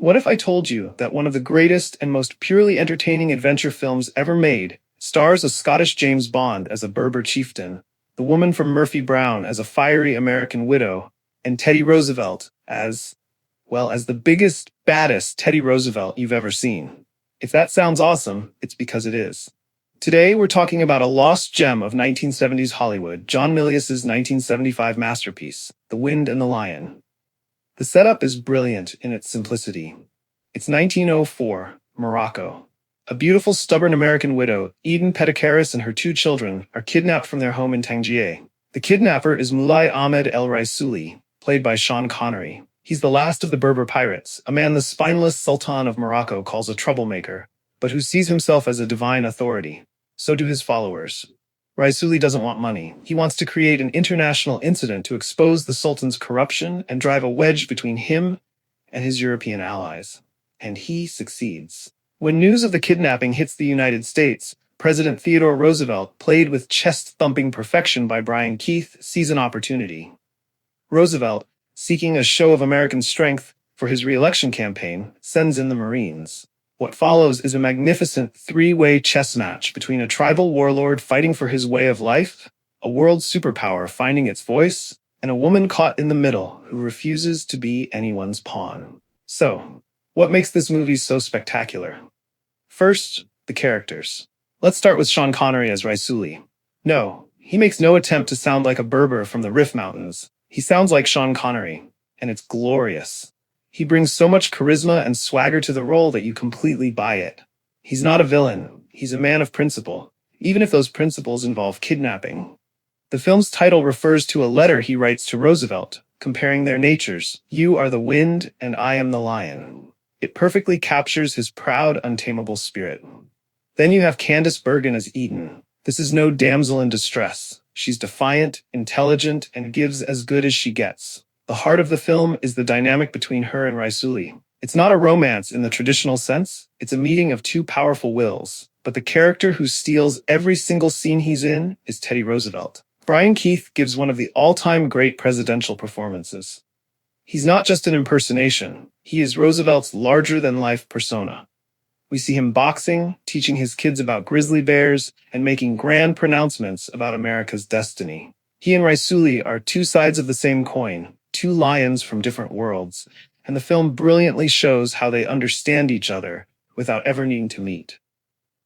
What if I told you that one of the greatest and most purely entertaining adventure films ever made stars a Scottish James Bond as a Berber chieftain, the woman from Murphy Brown as a fiery American widow, and Teddy Roosevelt as the biggest, baddest Teddy Roosevelt you've ever seen? If that sounds awesome, it's because it is. Today, we're talking about a lost gem of 1970s Hollywood, John Milius's 1975 masterpiece, The Wind and the Lion. The setup is brilliant in its simplicity. It's 1904, Morocco. A beautiful, stubborn American widow, Eden Petikaris, and her two children are kidnapped from their home in Tangier. The kidnapper is Mulai Ahmed El Raisuli, played by Sean Connery. He's the last of the Berber pirates, a man the spineless Sultan of Morocco calls a troublemaker, but who sees himself as a divine authority. So do his followers. Raisuli doesn't want money. He wants to create an international incident to expose the Sultan's corruption and drive a wedge between him and his European allies. And he succeeds. When news of the kidnapping hits the United States, President Theodore Roosevelt, played with chest-thumping perfection by Brian Keith, sees an opportunity. Roosevelt, seeking a show of American strength for his re-election campaign, sends in the Marines. What follows is a magnificent three-way chess match between a tribal warlord fighting for his way of life, a world superpower finding its voice, and a woman caught in the middle who refuses to be anyone's pawn. So, what makes this movie so spectacular? First, the characters. Let's start with Sean Connery as Raisuli. No, he makes no attempt to sound like a Berber from the Riff Mountains. He sounds like Sean Connery, and it's glorious. He brings so much charisma and swagger to the role that you completely buy it. He's not a villain. He's a man of principle, even if those principles involve kidnapping. The film's title refers to a letter he writes to Roosevelt, comparing their natures. You are the wind, and I am the lion. It perfectly captures his proud, untamable spirit. Then you have Candice Bergen as Eden. This is no damsel in distress. She's defiant, intelligent, and gives as good as she gets. The heart of the film is the dynamic between her and Raisuli. It's not a romance in the traditional sense. It's a meeting of two powerful wills. But the character who steals every single scene he's in is Teddy Roosevelt. Brian Keith gives one of the all-time great presidential performances. He's not just an impersonation. He is Roosevelt's larger-than-life persona. We see him boxing, teaching his kids about grizzly bears, and making grand pronouncements about America's destiny. He and Raisuli are two sides of the same coin, two lions from different worlds, and the film brilliantly shows how they understand each other without ever needing to meet.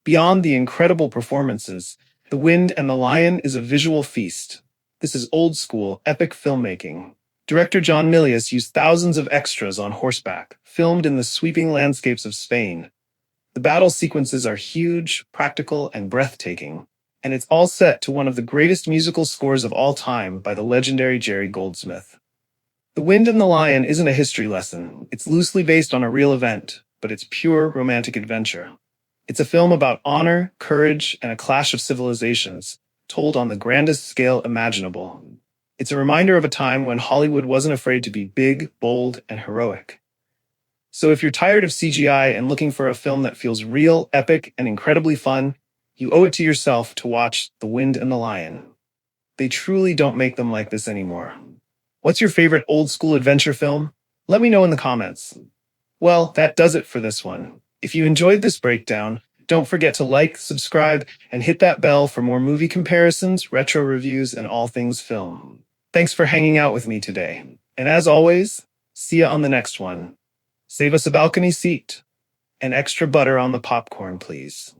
Beyond the incredible performances, The Wind and the Lion is a visual feast. This is old-school, epic filmmaking. Director John Milius used thousands of extras on horseback, filmed in the sweeping landscapes of Spain. The battle sequences are huge, practical, and breathtaking, and it's all set to one of the greatest musical scores of all time by the legendary Jerry Goldsmith. The Wind and the Lion isn't a history lesson. It's loosely based on a real event, but it's pure romantic adventure. It's a film about honor, courage, and a clash of civilizations, told on the grandest scale imaginable. It's a reminder of a time when Hollywood wasn't afraid to be big, bold, and heroic. So if you're tired of CGI and looking for a film that feels real, epic, and incredibly fun, you owe it to yourself to watch The Wind and the Lion. They truly don't make them like this anymore. What's your favorite old-school adventure film? Let me know in the comments. Well, that does it for this one. If you enjoyed this breakdown, don't forget to like, subscribe, and hit that bell for more movie comparisons, retro reviews, and all things film. Thanks for hanging out with me today. And as always, see ya on the next one. Save us a balcony seat. And extra butter on the popcorn, please.